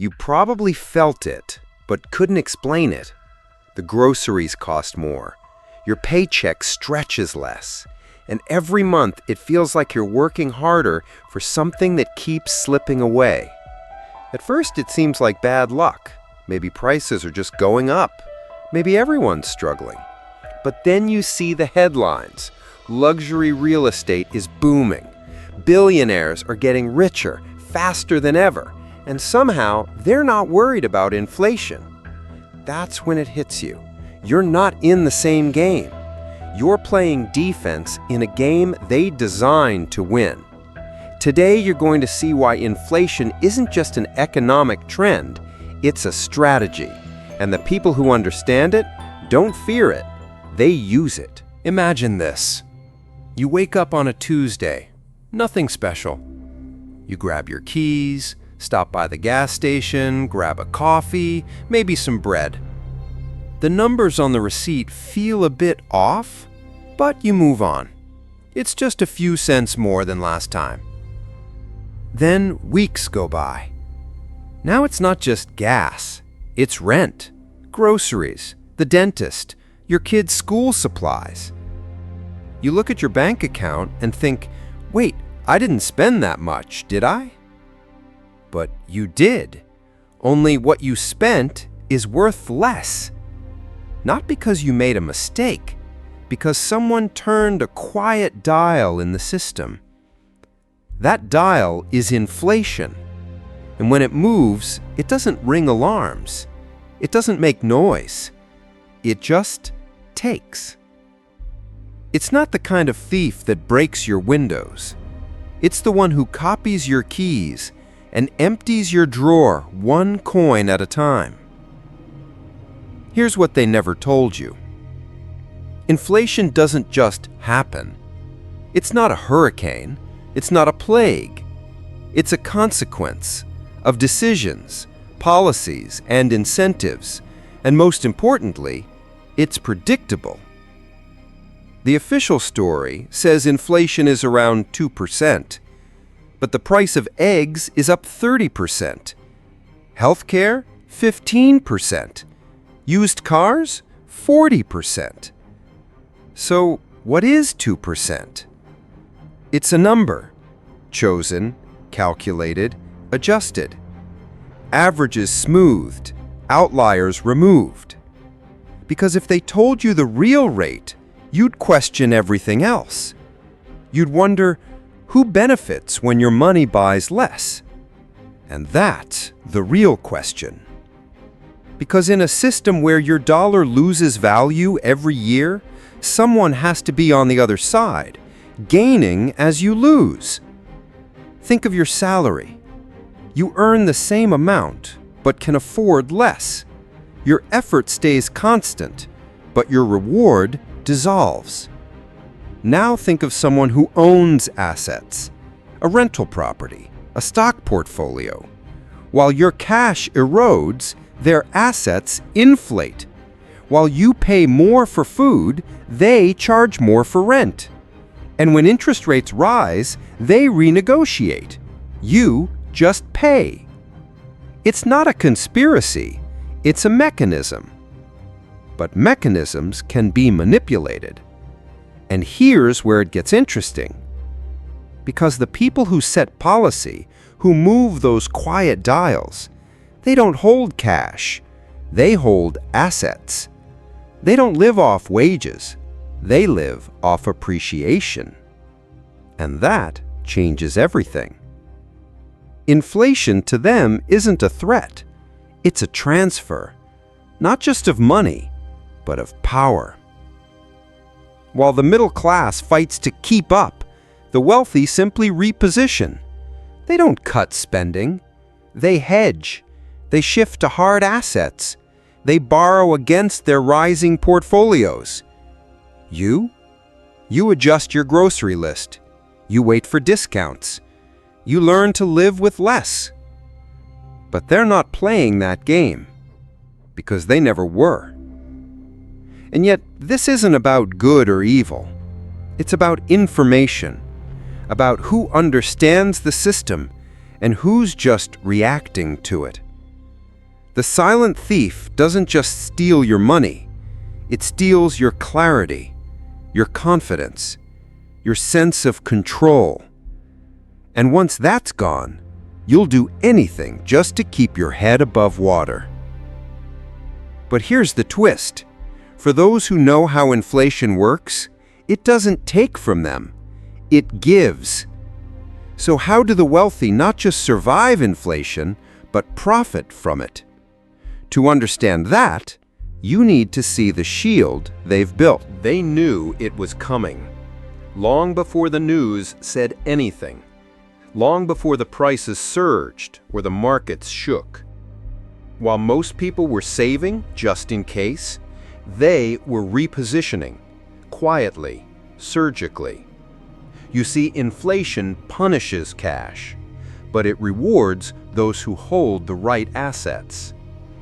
You probably felt it, but couldn't explain it. The groceries cost more. Your paycheck stretches less. And every month it feels like you're working harder for something that keeps slipping away. At first it seems like bad luck. Maybe prices are just going up. Maybe everyone's struggling. But then you see the headlines. Luxury real estate is booming. Billionaires are getting richer faster than ever. And somehow they're not worried about inflation. That's when it hits you. You're not in the same game. You're playing defense in a game they designed to win. Today, you're going to see why inflation isn't just an economic trend, it's a strategy. And the people who understand it don't fear it, they use it. Imagine this. You wake up on a Tuesday, nothing special. You grab your keys, stop by the gas station, grab a coffee, maybe some bread. The numbers on the receipt feel a bit off, but you move on. It's just a few cents more than last time. Then weeks go by. Now it's not just gas, it's rent, groceries, the dentist, your kids' school supplies. You look at your bank account and think, wait, I didn't spend that much, did I? But you did. Only what you spent is worth less. Not because you made a mistake, because someone turned a quiet dial in the system. That dial is inflation. And when it moves, it doesn't ring alarms. It doesn't make noise. It just takes. It's not the kind of thief that breaks your windows. It's the one who copies your keys and empties your drawer one coin at a time. Here's what they never told you. Inflation doesn't just happen. It's not a hurricane. It's not a plague. It's a consequence of decisions, policies, and incentives. And most importantly, it's predictable. The official story says inflation is around 2%, but the price of eggs is up 30%. Healthcare, 15%. Used cars, 40%. So what is 2%? It's a number, chosen, calculated, adjusted. Averages smoothed, outliers removed. Because if they told you the real rate, you'd question everything else. You'd wonder, who benefits when your money buys less? And that's the real question. Because in a system where your dollar loses value every year, someone has to be on the other side, gaining as you lose. Think of your salary. You earn the same amount, but can afford less. Your effort stays constant, but your reward dissolves. Now think of someone who owns assets, a rental property, a stock portfolio. While your cash erodes, their assets inflate. While you pay more for food, they charge more for rent. And when interest rates rise, they renegotiate. You just pay. It's not a conspiracy, it's a mechanism. But mechanisms can be manipulated. And here's where it gets interesting. Because the people who set policy, who move those quiet dials, they don't hold cash, they hold assets. They don't live off wages, they live off appreciation. And that changes everything. Inflation to them isn't a threat, it's a transfer, not just of money, but of power. While the middle class fights to keep up, the wealthy simply reposition. They don't cut spending, they hedge. They shift to hard assets. They borrow against their rising portfolios. You adjust your grocery list. You wait for discounts. You learn to live with less. But they're not playing that game, because they never were. And yet, this isn't about good or evil. It's about information, about who understands the system and who's just reacting to it. The silent thief doesn't just steal your money. It steals your clarity, your confidence, your sense of control. And once that's gone, you'll do anything just to keep your head above water. But here's the twist. For those who know how inflation works, it doesn't take from them. It gives. So how do the wealthy not just survive inflation, but profit from it? To understand that, you need to see the shield they've built. They knew it was coming, long before the news said anything, long before the prices surged or the markets shook. While most people were saving just in case, they were repositioning, quietly, surgically. You see, inflation punishes cash, but it rewards those who hold the right assets.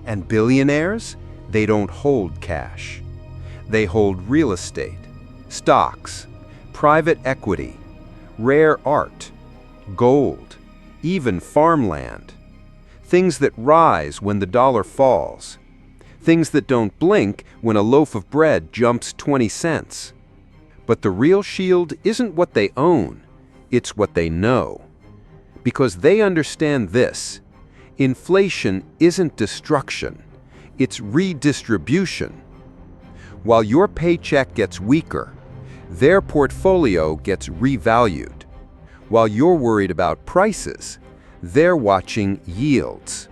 And billionaires, they don't hold cash. They hold real estate, stocks, private equity, rare art, gold, even farmland. Things that rise when the dollar falls. Things that don't blink when a loaf of bread jumps 20 cents. But the real shield isn't what they own, it's what they know. Because they understand this: inflation isn't destruction, it's redistribution. While your paycheck gets weaker, their portfolio gets revalued. While you're worried about prices, they're watching yields.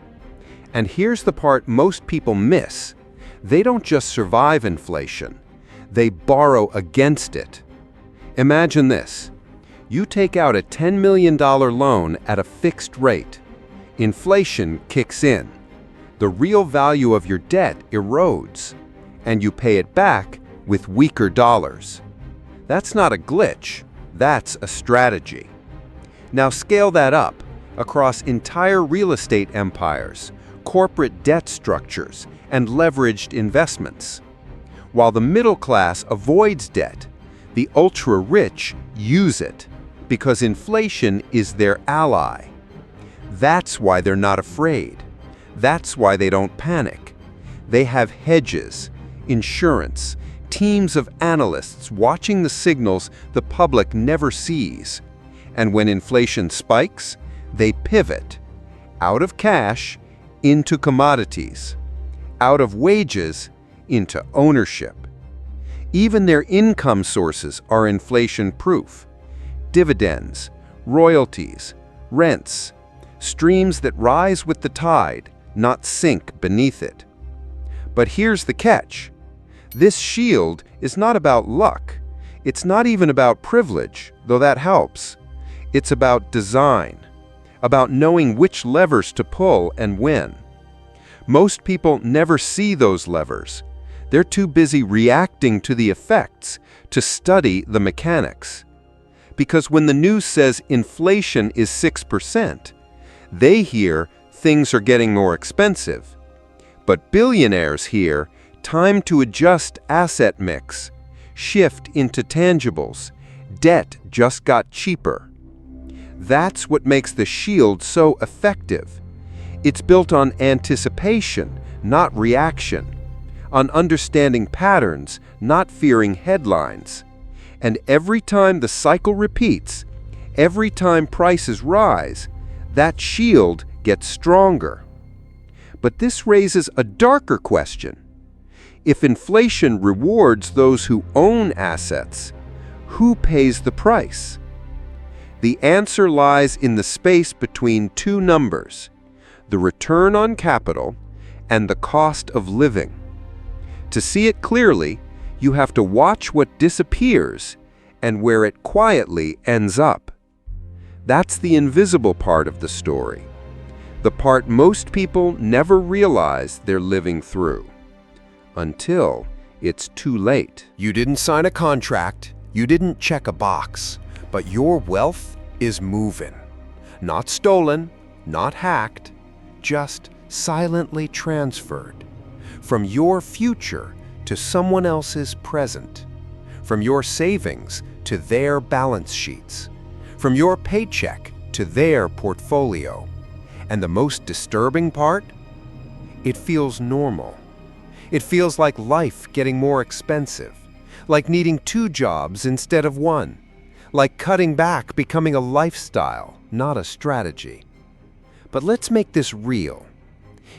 And here's the part most people miss. They don't just survive inflation, they borrow against it. Imagine this. You take out a $10 million loan at a fixed rate. Inflation kicks in. The real value of your debt erodes, and you pay it back with weaker dollars. That's not a glitch, that's a strategy. Now scale that up across entire real estate empires, corporate debt structures, and leveraged investments. While the middle class avoids debt, the ultra-rich use it because inflation is their ally. That's why they're not afraid. That's why they don't panic. They have hedges, insurance, teams of analysts watching the signals the public never sees. And when inflation spikes, they pivot out of cash into commodities, out of wages into ownership. Even their income sources are inflation-proof. Dividends, royalties, rents, streams that rise with the tide, not sink beneath it. But here's the catch. This shield is not about luck. It's not even about privilege, though that helps. It's about design, about knowing which levers to pull and when. Most people never see those levers. They're too busy reacting to the effects to study the mechanics. Because when the news says inflation is 6%, they hear things are getting more expensive. But billionaires hear time to adjust asset mix, shift into tangibles, debt just got cheaper. That's what makes the shield so effective. It's built on anticipation, not reaction, on understanding patterns, not fearing headlines. And every time the cycle repeats, every time prices rise, that shield gets stronger. But this raises a darker question. If inflation rewards those who own assets, who pays the price? The answer lies in the space between two numbers, the return on capital and the cost of living. To see it clearly, you have to watch what disappears and where it quietly ends up. That's the invisible part of the story, the part most people never realize they're living through, until it's too late. You didn't sign a contract, you didn't check a box, but your wealth is moving. Not stolen, not hacked, just silently transferred. From your future to someone else's present. From your savings to their balance sheets. From your paycheck to their portfolio. And the most disturbing part? it feels normal. It feels like life getting more expensive, like needing 2 jobs instead of 1, like cutting back becoming a lifestyle, not a strategy. But let's make this real.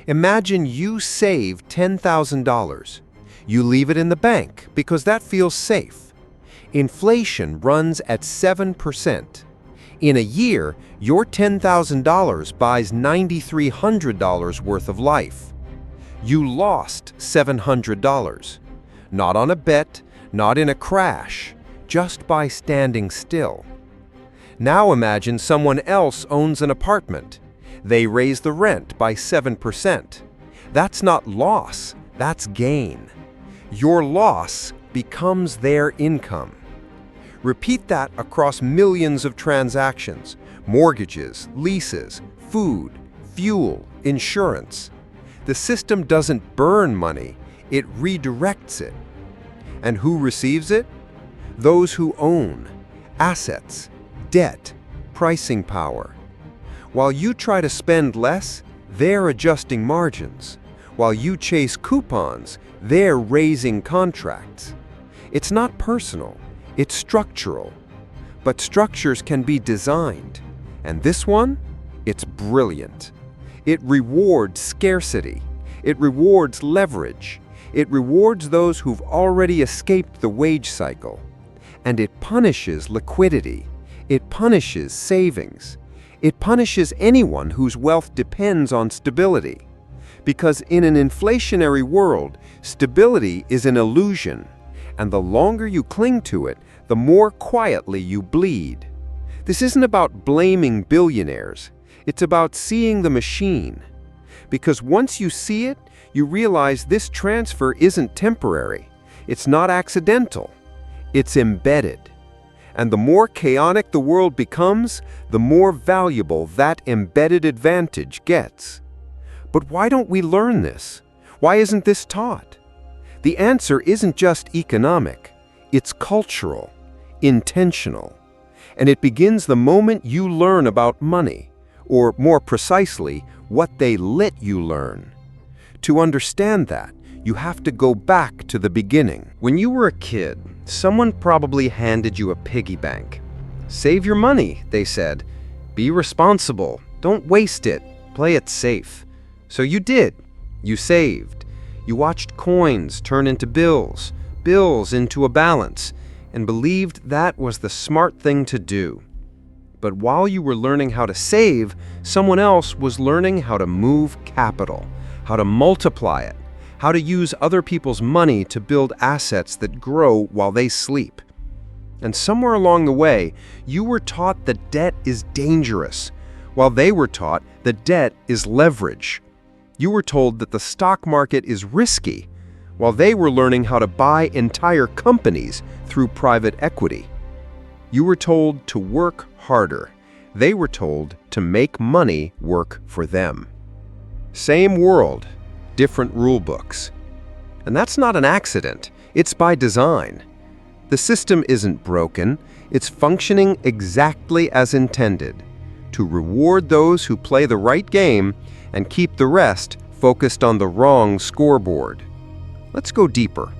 Imagine you save $10,000. You leave it in the bank because that feels safe. Inflation runs at 7%. In a year, your $10,000 buys $9,300 worth of life. You lost $700. Not on a bet, not in a crash, just by standing still. Now imagine someone else owns an apartment. They raise the rent by 7%. That's not loss, that's gain. Your loss becomes their income. Repeat that across millions of transactions: mortgages, leases, food, fuel, insurance. The system doesn't burn money, it redirects it. And who receives it? Those who own assets, debt, pricing power. While you try to spend less, they're adjusting margins. While you chase coupons, they're raising contracts. It's not personal, it's structural. But structures can be designed. And this one? It's brilliant. It rewards scarcity. It rewards leverage. It rewards those who've already escaped the wage cycle. And it punishes liquidity. It punishes savings. It punishes anyone whose wealth depends on stability. Because in an inflationary world, stability is an illusion. And the longer you cling to it, the more quietly you bleed. This isn't about blaming billionaires. It's about seeing the machine. Because once you see it, you realize this transfer isn't temporary. It's not accidental. It's embedded. And the more chaotic the world becomes, the more valuable that embedded advantage gets. But why don't we learn this? Why isn't this taught? The answer isn't just economic. It's cultural, intentional. And it begins the moment you learn about money, or more precisely, what they let you learn. To understand that, you have to go back to the beginning. When you were a kid, someone probably handed you a piggy bank. Save your money, they said. Be responsible. Don't waste it. Play it safe. So you did. You saved. You watched coins turn into bills, bills into a balance, and believed that was the smart thing to do. But while you were learning how to save, someone else was learning how to move capital, how to multiply it, how to use other people's money to build assets that grow while they sleep. And somewhere along the way, you were taught that debt is dangerous, while they were taught that debt is leverage. You were told that the stock market is risky, while they were learning how to buy entire companies through private equity. You were told to work harder. They were told to make money work for them. Same world, different rule books. And that's not an accident. It's by design. The system isn't broken. It's functioning exactly as intended, to reward those who play the right game and keep the rest focused on the wrong scoreboard. Let's go deeper.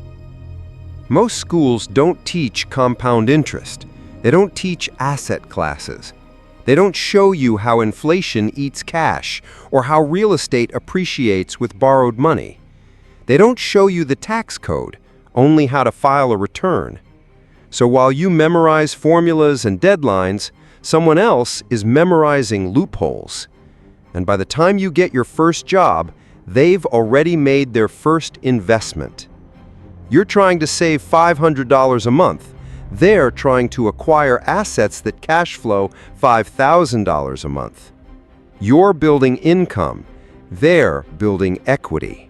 Most schools don't teach compound interest. They don't teach asset classes. They don't show you how inflation eats cash or how real estate appreciates with borrowed money. They don't show you the tax code, only how to file a return. So while you memorize formulas and deadlines, someone else is memorizing loopholes. And by the time you get your first job, they've already made their first investment. You're trying to save $500 a month. They're trying to acquire assets that cash flow $5,000 a month. You're building income. They're building equity.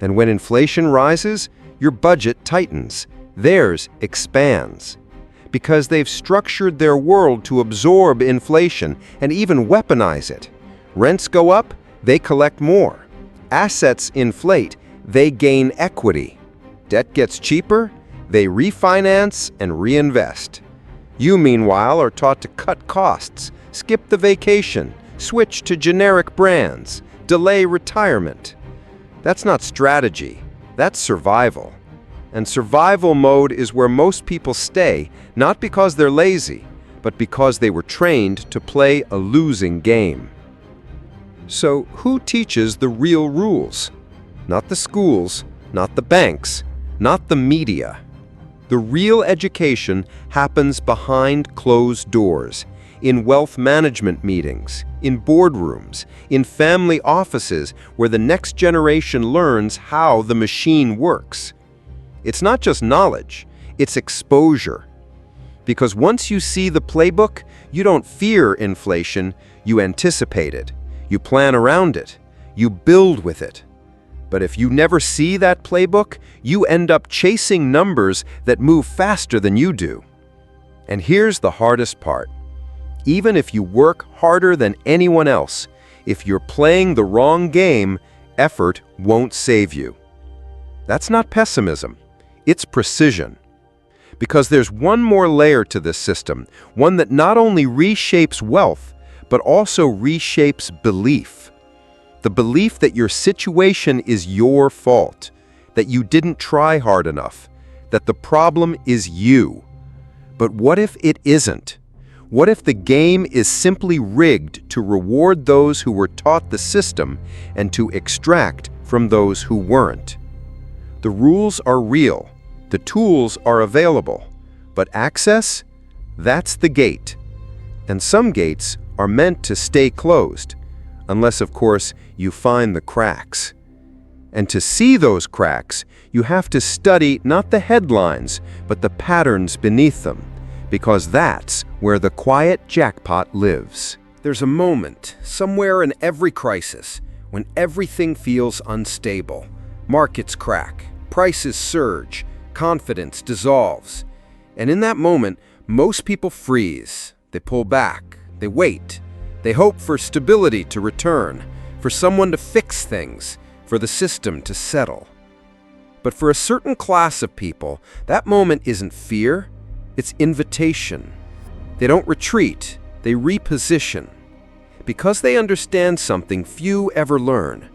And when inflation rises, your budget tightens. Theirs expands. Because they've structured their world to absorb inflation and even weaponize it. Rents go up, they collect more. Assets inflate, they gain equity. Debt gets cheaper, they refinance and reinvest. You, meanwhile, are taught to cut costs, skip the vacation, switch to generic brands, delay retirement. That's not strategy, that's survival. And survival mode is where most people stay, not because they're lazy, but because they were trained to play a losing game. So who teaches the real rules? Not the schools, not the banks, not the media. The real education happens behind closed doors, in wealth management meetings, in boardrooms, in family offices where the next generation learns how the machine works. It's not just knowledge, it's exposure. Because once you see the playbook, you don't fear inflation, you anticipate it. You plan around it. You build with it. But if you never see that playbook, you end up chasing numbers that move faster than you do. And here's the hardest part. Even if you work harder than anyone else, if you're playing the wrong game, effort won't save you. That's not pessimism. It's precision. Because there's one more layer to this system, one that not only reshapes wealth, but also reshapes belief. The belief that your situation is your fault, that you didn't try hard enough, that the problem is you. But what if it isn't? What if the game is simply rigged to reward those who were taught the system and to extract from those who weren't? The rules are real. The tools are available. But access? That's the gate. And some gates are meant to stay closed, unless, of course, you find the cracks. And to see those cracks, you have to study not the headlines, but the patterns beneath them, because that's where the quiet jackpot lives. There's a moment, somewhere in every crisis, when everything feels unstable. Markets crack, prices surge, confidence dissolves. And in that moment, most people freeze. They pull back. They wait. They hope for stability to return, for someone to fix things, for the system to settle. But for a certain class of people, that moment isn't fear, it's invitation. They don't retreat, they reposition. Because they understand something few ever learn.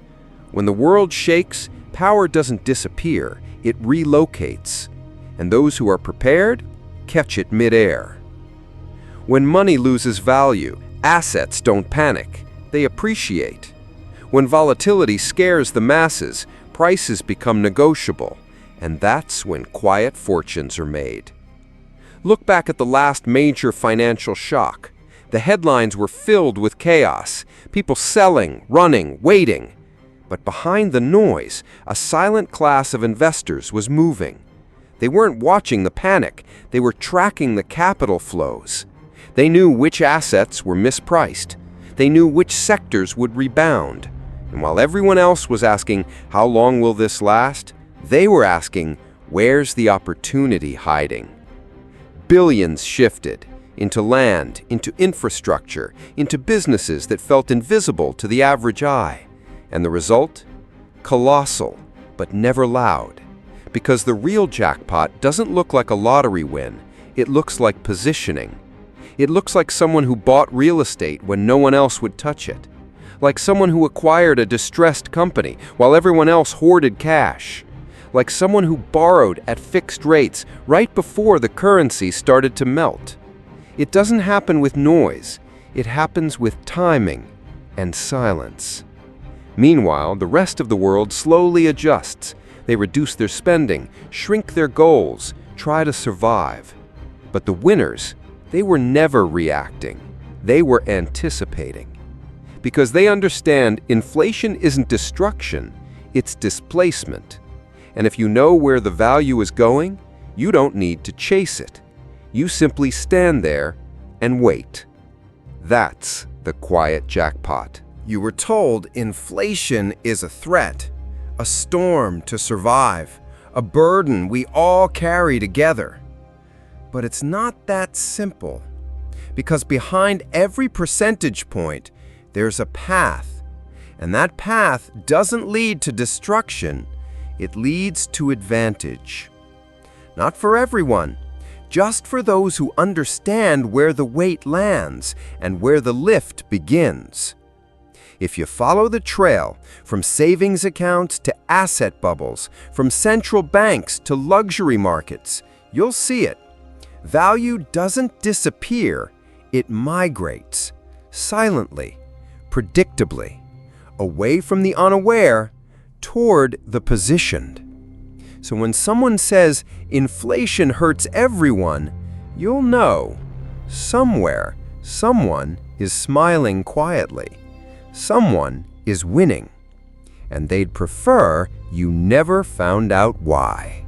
When the world shakes, power doesn't disappear, it relocates. And those who are prepared catch it midair. When money loses value, assets don't panic, they appreciate. When volatility scares the masses, prices become negotiable, and that's when quiet fortunes are made. Look back at the last major financial shock. The headlines were filled with chaos, people selling, running, waiting. But behind the noise, a silent class of investors was moving. They weren't watching the panic, they were tracking the capital flows. They knew which assets were mispriced. They knew which sectors would rebound. And while everyone else was asking, how long will this last? They were asking, where's the opportunity hiding? Billions shifted into land, into infrastructure, into businesses that felt invisible to the average eye. And the result? Colossal, but never loud. Because the real jackpot doesn't look like a lottery win, it looks like positioning. It looks like someone who bought real estate when no one else would touch it. Like someone who acquired a distressed company while everyone else hoarded cash. Like someone who borrowed at fixed rates right before the currency started to melt. It doesn't happen with noise. It happens with timing and silence. Meanwhile, the rest of the world slowly adjusts. They reduce their spending, shrink their goals, try to survive. But the winners, they were never reacting. They were anticipating. Because they understand inflation isn't destruction, it's displacement. And if you know where the value is going, you don't need to chase it. You simply stand there and wait. That's the quiet jackpot. You were told inflation is a threat, a storm to survive, a burden we all carry together. But it's not that simple, because behind every percentage point, there's a path, and that path doesn't lead to destruction, it leads to advantage. Not for everyone, just for those who understand where the weight lands and where the lift begins. If you follow the trail, from savings accounts to asset bubbles, from central banks to luxury markets, you'll see it. Value doesn't disappear, it migrates, silently, predictably, away from the unaware, toward the positioned. So when someone says inflation hurts everyone, you'll know, somewhere, someone is smiling quietly. Someone is winning. And they'd prefer you never found out why.